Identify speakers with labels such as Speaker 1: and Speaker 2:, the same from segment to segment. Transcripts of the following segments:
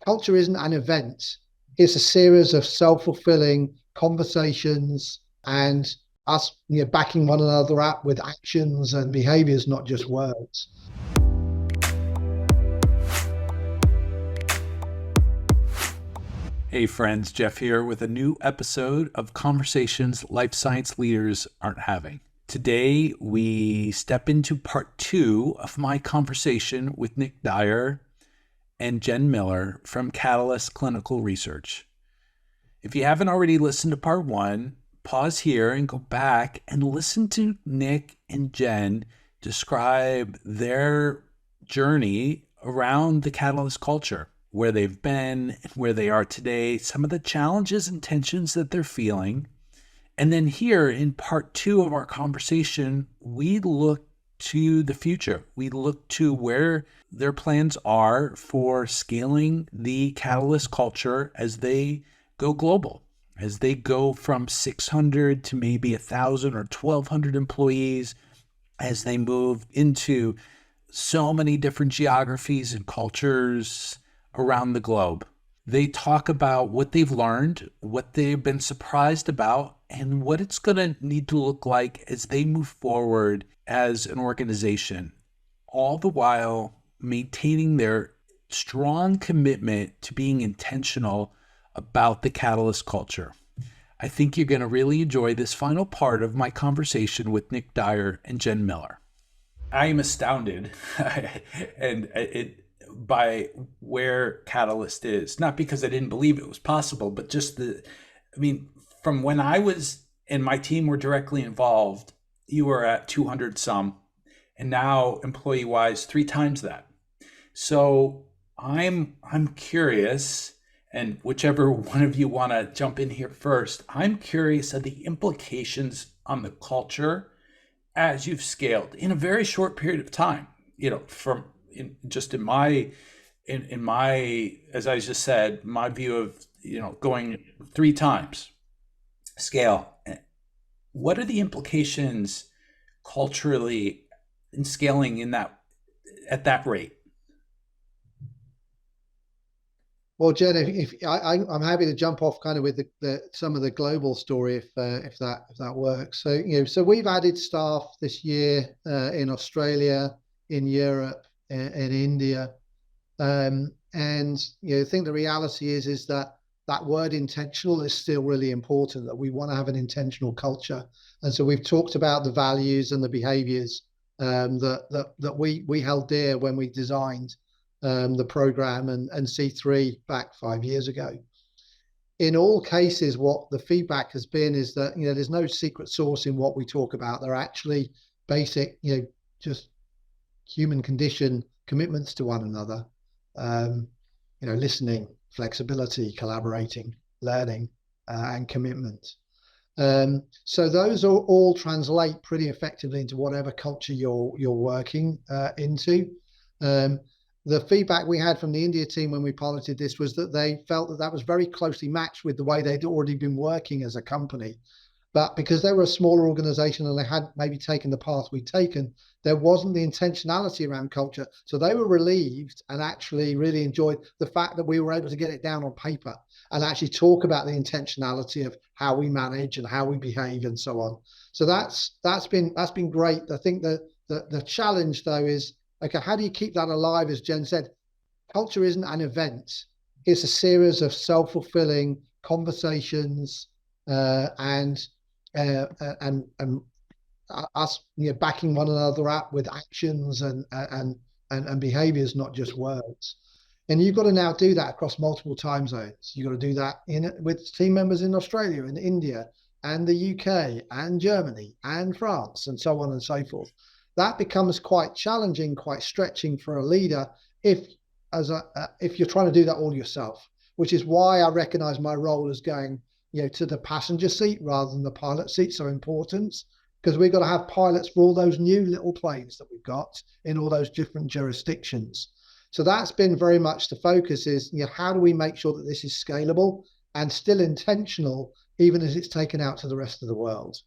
Speaker 1: culture isn't an event. It's a series of self-fulfilling conversations and us, backing one another up with actions and behaviors, not just words.
Speaker 2: Hey friends, Jeff here with a new episode of Conversations Life Science Leaders Aren't Having. Today we step into part 2 of my conversation with Nick Dyer and Jen Miller from Catalyst Clinical Research. If you haven't already listened to part 1, pause here and go back and listen to Nick and Jen describe their journey around the Catalyst culture, where they've been and where they are today, some of the challenges and tensions that they're feeling. And then here in part 2 of our conversation, we look to the future. We look to where their plans are for scaling the Catalyst culture as they go global, as they go from 600 to maybe 1,000 or 1,200 employees, as they move into so many different geographies and cultures around the globe. They talk about what they've learned, what they've been surprised about, and what it's going to need to look like as they move forward as an organization, all the while maintaining their strong commitment to being intentional about the Catalyst culture. I think you're going to really enjoy this final part of my conversation with Nick Dyer and Jen Miller. I am astounded by where Catalyst is, not because I didn't believe it was possible, but just from when I was and my team were directly involved, you were at 200 some, and now employee wise 3 times that. So I'm curious, and whichever one of you want to jump in here first, I'm curious of the implications on the culture as you've scaled in a very short period of time. In my, as I just said, my view of, going 3 times scale. What are the implications culturally in scaling at that rate?
Speaker 1: Well, Jen, I'm happy to jump off kind of with some of the global story if that works. So we've added staff this year in Australia, in Europe, in India, and I think the reality is that word intentional is still really important. That we want to have an intentional culture, and so we've talked about the values and the behaviours that we held dear when we designed the program and C3 back 5 years ago. In all cases, what the feedback has been is that there's no secret sauce in what we talk about. They're actually basic, just human condition commitments to one another. Listening, flexibility, collaborating, learning, and commitment. So those all translate pretty effectively into whatever culture you're working into. The feedback we had from the India team when we piloted this was that they felt that was very closely matched with the way they'd already been working as a company. But because they were a smaller organization and they had maybe taken the path we'd taken, there wasn't the intentionality around culture. So they were relieved and actually really enjoyed the fact that we were able to get it down on paper and actually talk about the intentionality of how we manage and how we behave and so on. So that's been great. I think that the challenge though is, okay, how do you keep that alive? As Jen said, culture isn't an event. It's a series of self-fulfilling conversations and us backing one another up with actions and behaviors, not just words. And you've got to now do that across multiple time zones. You've got to do that with team members in Australia and India and the UK and Germany and France and so on and so forth. That becomes quite challenging, quite stretching for a leader if you're trying to do that all yourself, which is why I recognize my role as going to the passenger seat rather than the pilot seat so important, because we've got to have pilots for all those new little planes that we've got in all those different jurisdictions. So that's been very much the focus is, how do we make sure that this is scalable and still intentional, even as it's taken out to the rest of the world?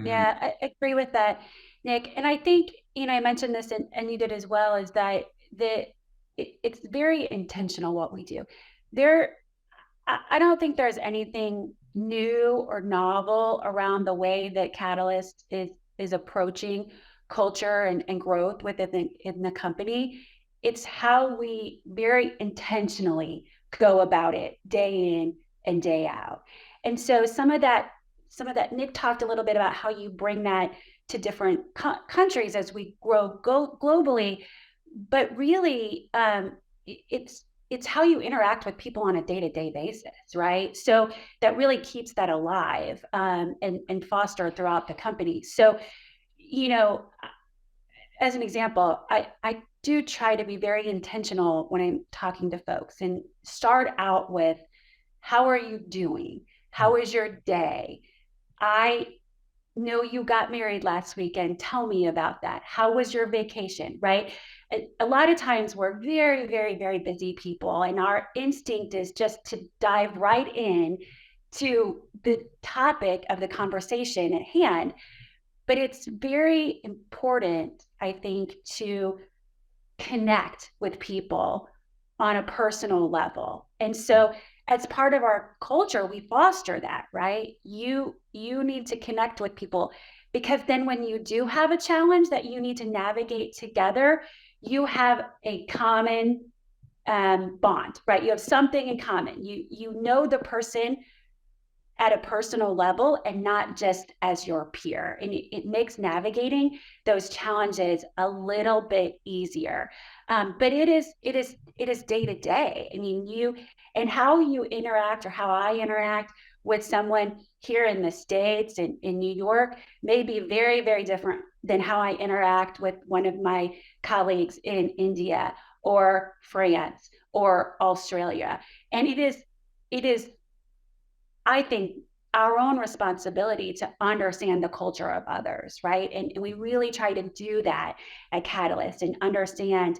Speaker 3: Yeah, I agree with that, Nick. And I think, I mentioned this and you did as well, is that it's very intentional what we do. I don't think there's anything new or novel around the way that Catalyst is approaching culture and growth within in the company. It's how we very intentionally go about it day in and day out. And so some of that Nick talked a little bit about how you bring that to different countries as we grow globally, but really it's how you interact with people on a day-to-day basis, right? So that really keeps that alive, and fostered throughout the company. So, you know, as an example, I do try to be very intentional when I'm talking to folks and start out with, how are you doing? How is your day? I know you got married last weekend. Tell me about that. How was your vacation, right? A lot of times we're very, very, very busy people, and our instinct is just to dive right in to the topic of the conversation at hand. But it's very important, I think, to connect with people on a personal level. And so as part of our culture, we foster that, right? You need to connect with people, because then when you do have a challenge that you need to navigate together, you have a common bond, right? You have something in common. You know the person at a personal level and not just as your peer. And it makes navigating those challenges a little bit easier. But it is day to day. I mean, and how you interact, or how I interact with someone here in the States and in New York, may be very, very different than how I interact with one of my colleagues in India or France or Australia. And it is, I think, our own responsibility to understand the culture of others, right? And we really try to do that at Catalyst, and understand,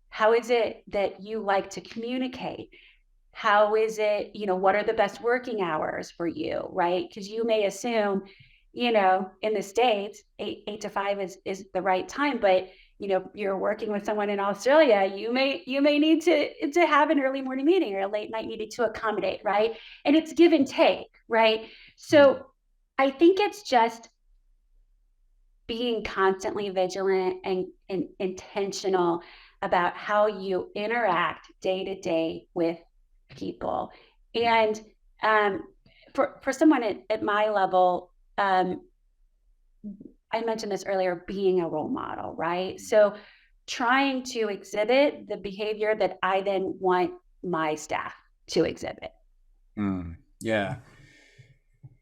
Speaker 3: how is it that you like to communicate? How is it, what are the best working hours for you, right? Because you may assume, in the States, 8 to 5 is the right time, but you're working with someone in Australia, you may need to have an early morning meeting or a late night meeting to accommodate, right? And it's give and take, right? So I think it's just being constantly vigilant and intentional about how you interact day to day with people. And for someone at my level, I mentioned this earlier, being a role model, right? So trying to exhibit the behavior that I then want my staff to exhibit.
Speaker 2: Yeah.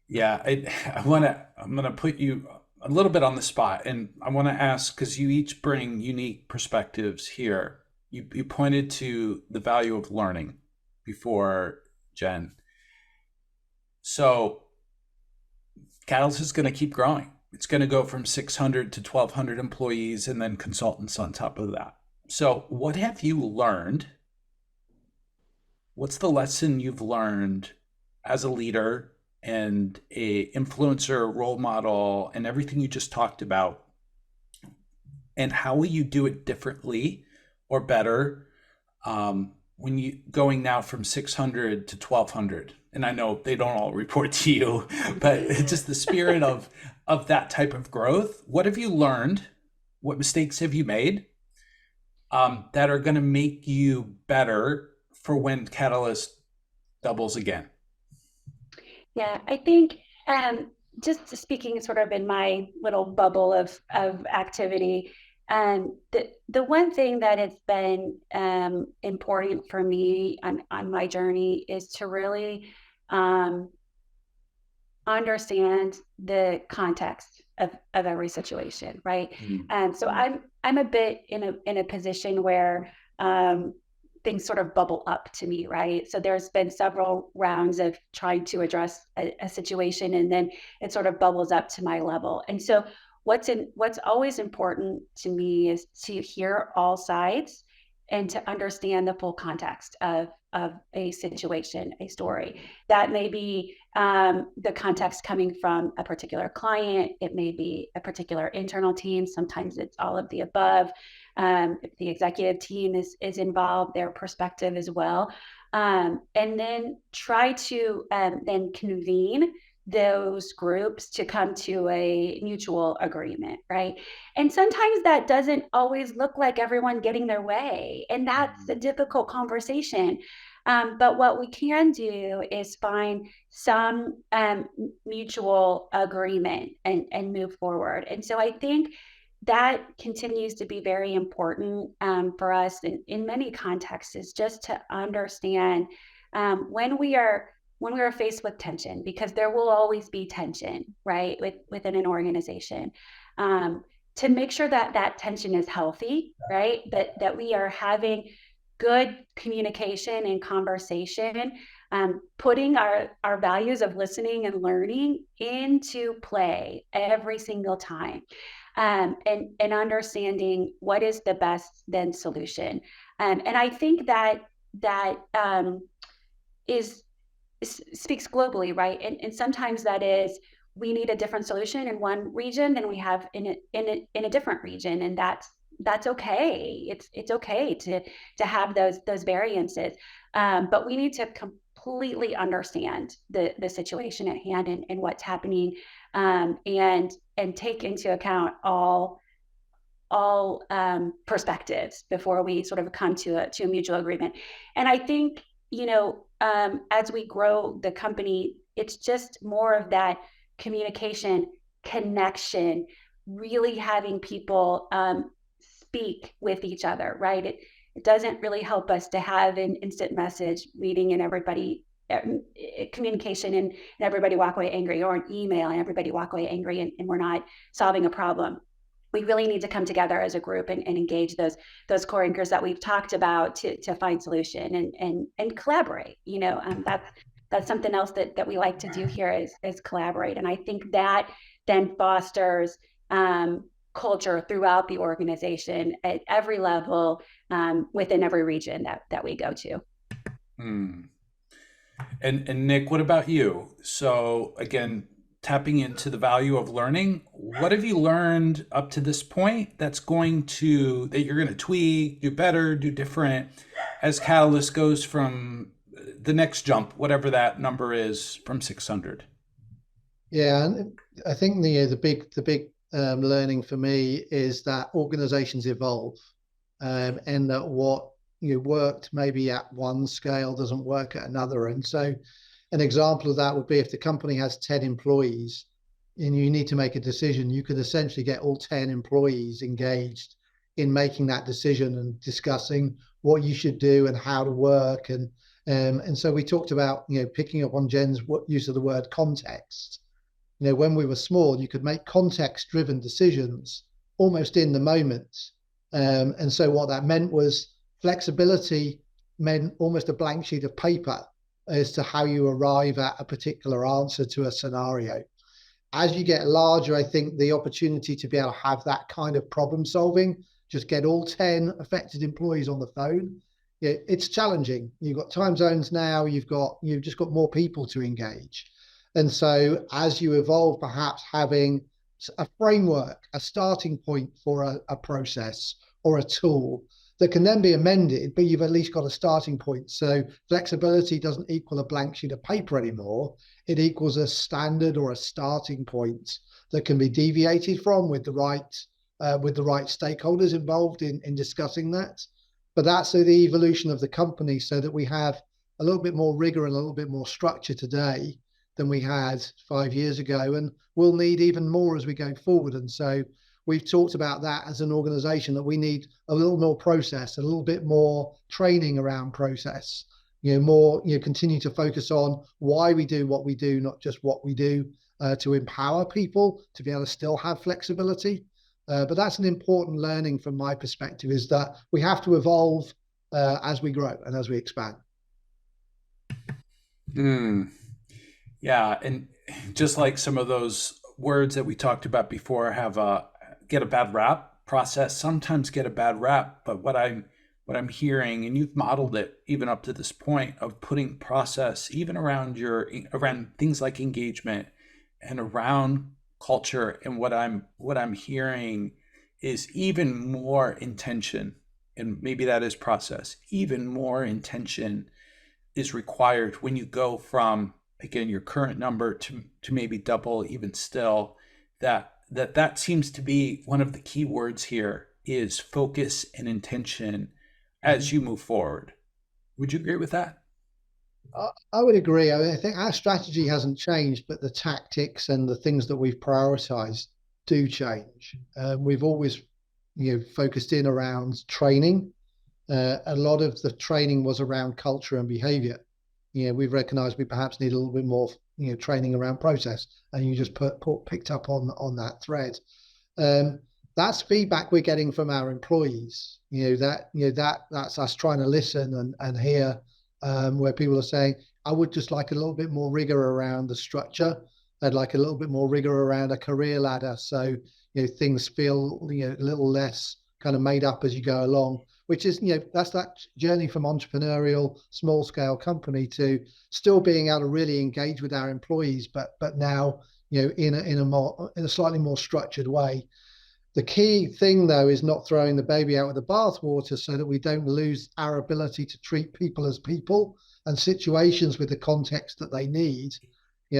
Speaker 2: I'm going to put you a little bit on the spot, and I want to ask, because you each bring unique perspectives here. You pointed to the value of learning before, Jen. So Catalyst is going to keep growing. It's going to go from 600 to 1,200 employees, and then consultants on top of that. So what have you learned? What's the lesson you've learned as a leader and a influencer, role model, and everything you just talked about? And how will you do it differently or better when you going now from 600 to 1,200? And I know they don't all report to you, but it's just the spirit of that type of growth. What have you learned? What mistakes have you made that are going to make you better for when Catalyst doubles again?
Speaker 3: Yeah, I think just speaking sort of in my little bubble of activity, the one thing that has been important for me on my journey is to really understand the context of every situation, right? And so I'm a bit in a position where things sort of bubble up to me, right? So there's been several rounds of trying to address a situation, and then it sort of bubbles up to my level. And so what's always important to me is to hear all sides and to understand the full context of a situation, a story. That may be the context coming from a particular client. It may be a particular internal team. Sometimes it's all of the above. If the executive team is involved, their perspective as well. And then try to then convene those groups to come to a mutual agreement, right? And sometimes that doesn't always look like everyone getting their way, and that's a difficult conversation. But what we can do is find some mutual agreement and move forward. And so I think that continues to be very important for us in many contexts, is just to understand when we are faced with tension, because there will always be tension, right, within an organization, to make sure that that tension is healthy, right, that we are having good communication and conversation, putting our values of listening and learning into play every single time, and understanding what is the best then solution. And I think that is speaks globally, right? And sometimes that is, we need a different solution in one region than we have in a different region, and that's okay. It's okay to have those variances, but we need to completely understand the situation at hand and what's happening, and take into account all perspectives before we sort of come to a mutual agreement. And I think, as we grow the company, it's just more of that communication, connection, really having people speak with each other, right? It doesn't really help us to have an instant message reading and everybody communication and everybody walk away angry, or an email and everybody walk away angry, and we're not solving a problem. We really need to come together as a group and engage those core anchors that we've talked about to find solution and collaborate. That's something else that we like to do here is collaborate. And I think that then fosters culture throughout the organization at every level, within every region that we go to.
Speaker 2: And Nick, what about you? So again, tapping into the value of learning, what have you learned up to this point that you're going to tweak, do better, do different, as Catalyst goes from the next jump, whatever that number is, from 600?
Speaker 1: Yeah, and I think the big learning for me is that organizations evolve, and that what worked maybe at one scale doesn't work at another. And so an example of that would be if the company has 10 employees and you need to make a decision, you could essentially get all 10 employees engaged in making that decision and discussing what you should do and how to work. And so we talked about, picking up on Jen's use of the word context. When we were small, you could make context-driven decisions almost in the moment. And so what that meant was flexibility meant almost a blank sheet of paper as to how you arrive at a particular answer to a scenario. As you get larger, I think the opportunity to be able to have that kind of problem solving, just get all 10 affected employees on the phone, it's challenging. You've got time zones now, you've just got more people to engage. And so as you evolve, perhaps having a framework, a starting point for a process or a tool that can then be amended, but you've at least got a starting point. So flexibility doesn't equal a blank sheet of paper anymore. It equals a standard or a starting point that can be deviated from with the right stakeholders involved in discussing that. But that's the evolution of the company, so that we have a little bit more rigor and a little bit more structure today than we had 5 years ago, and we'll need even more as we go forward. And so we've talked about that as an organization, that we need a little more process, a little bit more training around process, continue to focus on why we do what we do, not just what we do, to empower people to be able to still have flexibility. But that's an important learning from my perspective, is that we have to evolve as we grow and as we expand.
Speaker 2: Yeah, and just like some of those words that we talked about before get a bad rap, process sometimes get a bad rap, but what I'm hearing, and you've modeled it even up to this point, of putting process even around things like engagement and around culture, and what I'm hearing is even more intention, and maybe that is process, even more intention is required when you go from, again, your current number to maybe double, even still. That seems to be one of the key words here, is focus and intention as you move forward. Would you agree with that?
Speaker 1: I would agree. I mean, I think our strategy hasn't changed, but the tactics and the things that we've prioritized do change. We've always, focused in around training. A lot of the training was around culture and behavior. We've recognized we perhaps need a little bit more, training around process, and you just picked up on that thread. That's feedback we're getting from our employees. That's us trying to listen and hear, where people are saying, I would just like a little bit more rigor around the structure. I'd like a little bit more rigor around a career ladder, so things feel a little less kind of made up as you go along. Which is, that's that journey from entrepreneurial, small scale company to still being able to really engage with our employees, but now in a slightly more structured way. The key thing, though, is not throwing the baby out with the bathwater, so that we don't lose our ability to treat people as people and situations with the context that they need.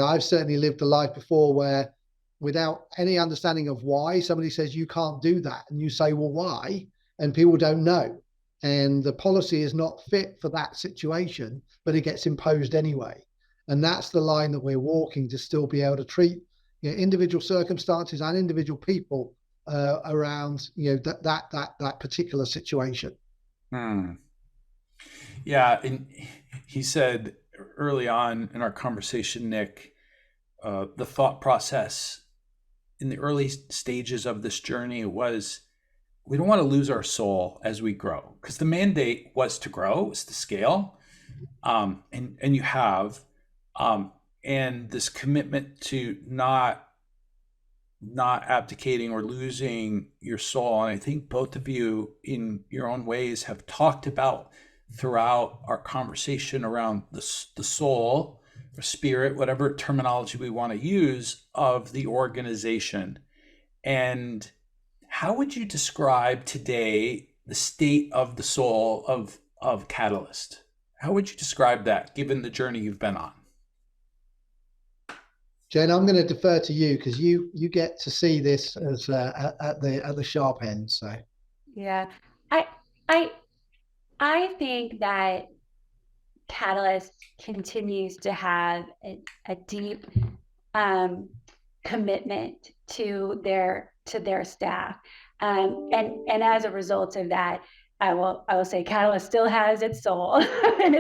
Speaker 1: I've certainly lived a life before where, without any understanding of why, somebody says you can't do that, and you say, well, why? And people don't know. And the policy is not fit for that situation, but it gets imposed anyway. And that's the line that we're walking, to still be able to treat individual circumstances and individual people around that particular situation.
Speaker 2: Yeah, and he said early on in our conversation, Nick, the thought process in the early stages of this journey was, we don't want to lose our soul as we grow, because the mandate was to grow, was to scale, and you have, and this commitment to not abdicating or losing your soul. And I think both of you, in your own ways, have talked about throughout our conversation around the soul or spirit, whatever terminology we want to use, of the organization. And how would you describe today the state of the soul of Catalyst? How would you describe that, given the journey you've been on?
Speaker 1: Jen, I'm going to defer to you, because you get to see this as at the sharp end. So
Speaker 3: yeah, I think that Catalyst continues to have a deep commitment to their staff, and as a result of that, I will say Catalyst still has its soul and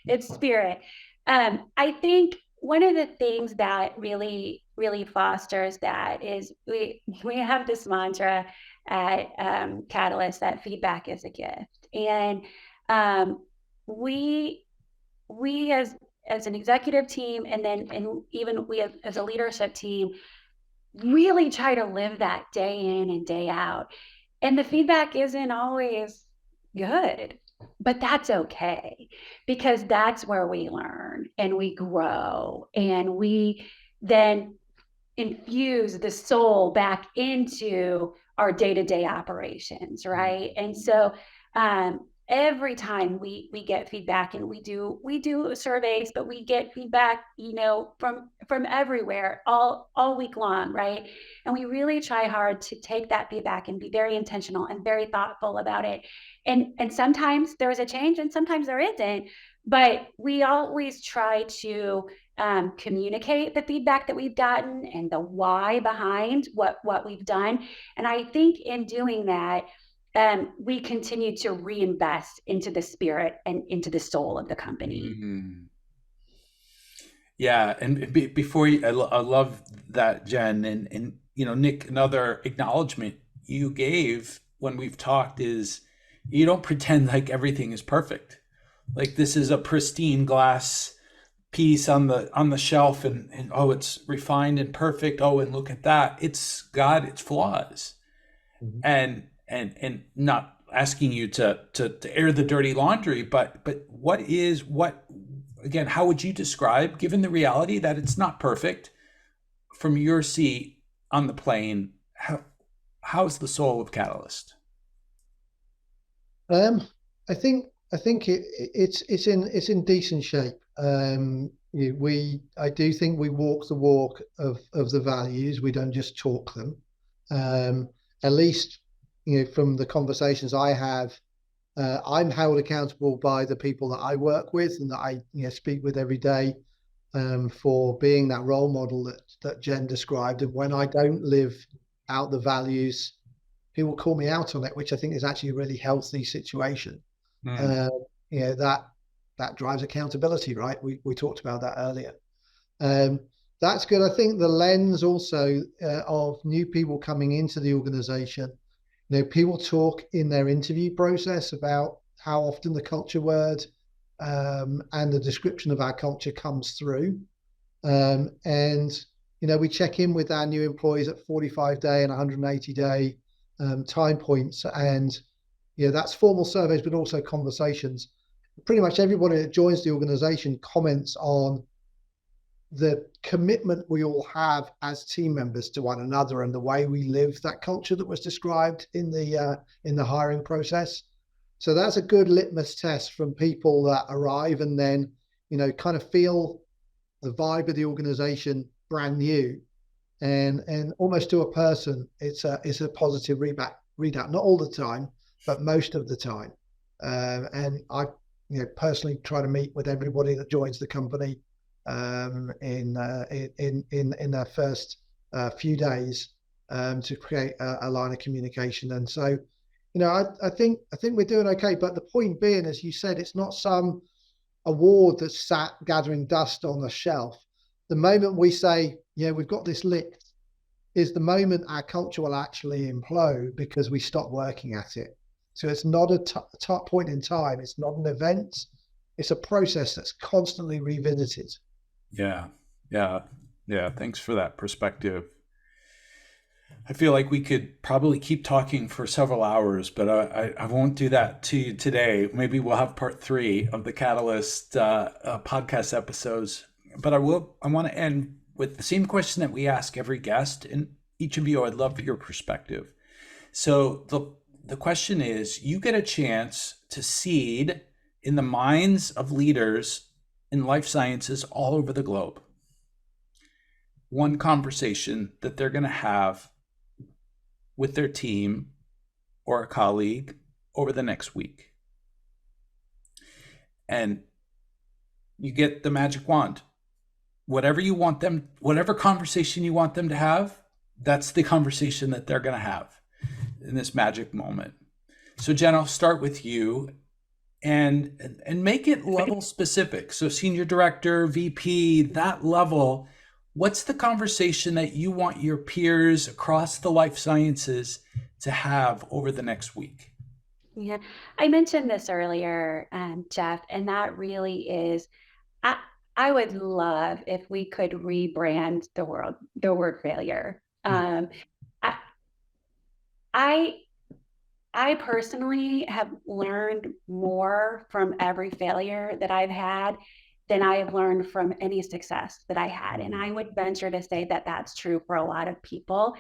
Speaker 3: its spirit. I think one of the things that really fosters that is we have this mantra at Catalyst that feedback is a gift, and we as an executive team, and even we as a leadership team, really try to live that day in and day out. And the feedback isn't always good, but that's okay, because that's where we learn and we grow, and we then infuse the soul back into our day-to-day operations, right? And so every time we get feedback, and we do surveys, but we get feedback, from everywhere all week long, right? And we really try hard to take that feedback and be very intentional and very thoughtful about it. And sometimes there's a change, and sometimes there isn't, but we always try to communicate the feedback that we've gotten and the why behind what we've done. And I think in doing that, we continue to reinvest into the spirit and into the soul of the company.
Speaker 2: Mm-hmm. Yeah, and before you, I love that, Jen, and Nick, another acknowledgement you gave when we've talked is, you don't pretend like everything is perfect. Like, this is a pristine glass piece on the shelf, and oh, it's refined and perfect. Oh, and look at that. It's got its flaws. Mm-hmm. And not asking you to air the dirty laundry, but what again, how would you describe, given the reality that it's not perfect, from your seat on the plane, how's the soul of Catalyst?
Speaker 1: I think it's in decent shape. I do think we walk the walk of the values. We don't just talk them. At least, from the conversations I have, I'm held accountable by the people that I work with and that I speak with every day, for being that role model that Jen described. And when I don't live out the values, people call me out on it, which I think is actually a really healthy situation. That drives accountability, right? We talked about that earlier. That's good. I think the lens also of new people coming into the organization, people talk in their interview process about how often the culture word and the description of our culture comes through. And we check in with our new employees at 45-day and 180-day time points, and that's formal surveys, but also conversations. Pretty much everybody that joins the organization comments on the commitment we all have as team members to one another and the way we live that culture that was described in the hiring process. So that's a good litmus test from people that arrive and then kind of feel the vibe of the organization brand new, and almost to a person, it's a positive readout. Not all the time, but most of the time. And I personally try to meet with everybody that joins the company in their first few days to create a line of communication. And so, I think we're doing okay. But the point being, as you said, it's not some award that's sat gathering dust on the shelf. The moment we say, we've got this licked, is the moment our culture will actually implode because we stop working at it. So it's not a top point in time. It's not an event. It's a process that's constantly revisited.
Speaker 2: Yeah. Thanks for that perspective. I feel like we could probably keep talking for several hours, but I won't do that to you today. Maybe we'll have part 3 of the Catalyst podcast episodes. But I want to end with the same question that we ask every guest, and each of you, I'd love your perspective. So the question is, you get a chance to seed in the minds of leaders in life sciences all over the globe one conversation that they're going to have with their team or a colleague over the next week. And you get the magic wand. Whatever you want them, whatever conversation you want them to have, that's the conversation that they're going to have in this magic moment. So Jen, I'll start with you and make it level specific. So senior director, VP, that level, what's the conversation that you want your peers across the life sciences to have over the next week?
Speaker 3: Yeah, I mentioned this earlier, Jeff, and that really is, I would love if we could rebrand the word failure. I personally have learned more from every failure that I've had than I have learned from any success that I had. And I would venture to say that that's true for a lot of people.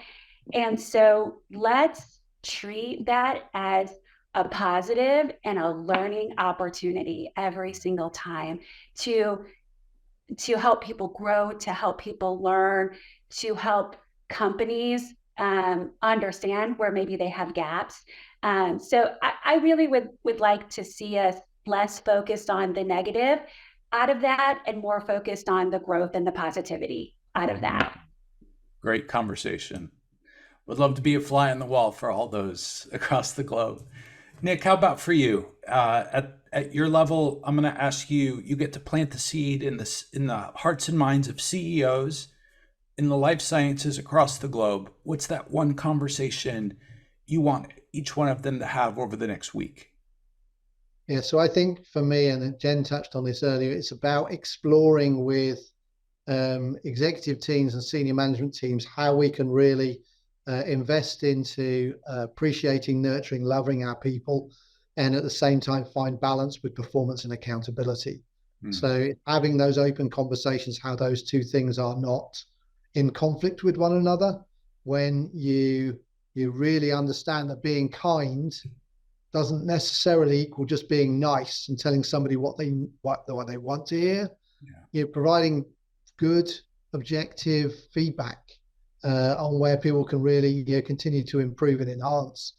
Speaker 3: And so let's treat that as a positive and a learning opportunity every single time to help people grow, to help people learn, to help companies understand where maybe they have gaps. So I really would like to see us less focused on the negative out of that and more focused on the growth and the positivity out of that.
Speaker 2: Great conversation. Would love to be a fly on the wall for all those across the globe. Nick, how about for you? At your level, I'm going to ask you, you get to plant the seed in the hearts and minds of CEOs in the life sciences across the globe. What's that one conversation you want each one of them to have over the next week?
Speaker 1: Yeah, so I think for me, and Jen touched on this earlier, it's about exploring with executive teams and senior management teams how we can really invest into appreciating, nurturing, loving our people, and at the same time find balance with performance and accountability. So having those open conversations, how those two things are not in conflict with one another, when you you really understand that being kind doesn't necessarily equal just being nice and telling somebody what they want to hear.
Speaker 2: Yeah.
Speaker 1: You're providing good, objective feedback on where people can really continue to improve and enhance.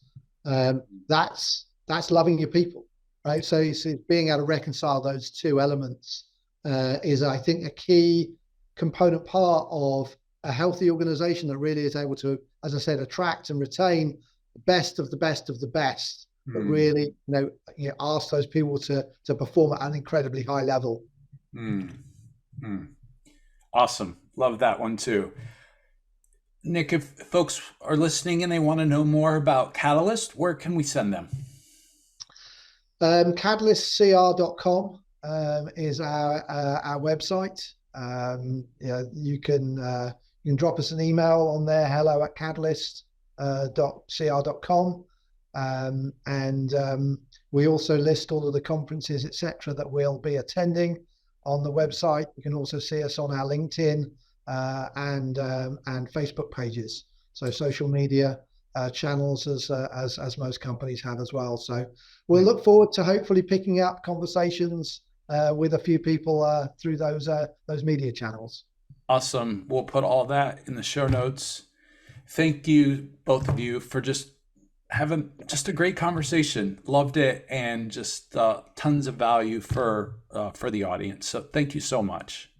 Speaker 1: That's loving your people, right? So it's being able to reconcile those two elements is, I think, a key component part of a healthy organization that really is able to, as I said, attract and retain the best of the best of the best, but really, ask those people to perform at an incredibly high level.
Speaker 2: Awesome. Love that one too. Nick, if folks are listening and they want to know more about Catalyst, where can we send them?
Speaker 1: Catalystcr.com is our website. You can drop us an email on there, hello@catalyst.cr.com. And we also list all of the conferences, etc., that we'll be attending on the website. You can also see us on our LinkedIn and Facebook pages. So social media channels, as most companies have as well. So we'll look forward to hopefully picking up conversations with a few people through those media channels.
Speaker 2: Awesome. We'll put all that in the show notes. Thank you, both of you, for just having just a great conversation. Loved it, and just tons of value for the audience. So thank you so much.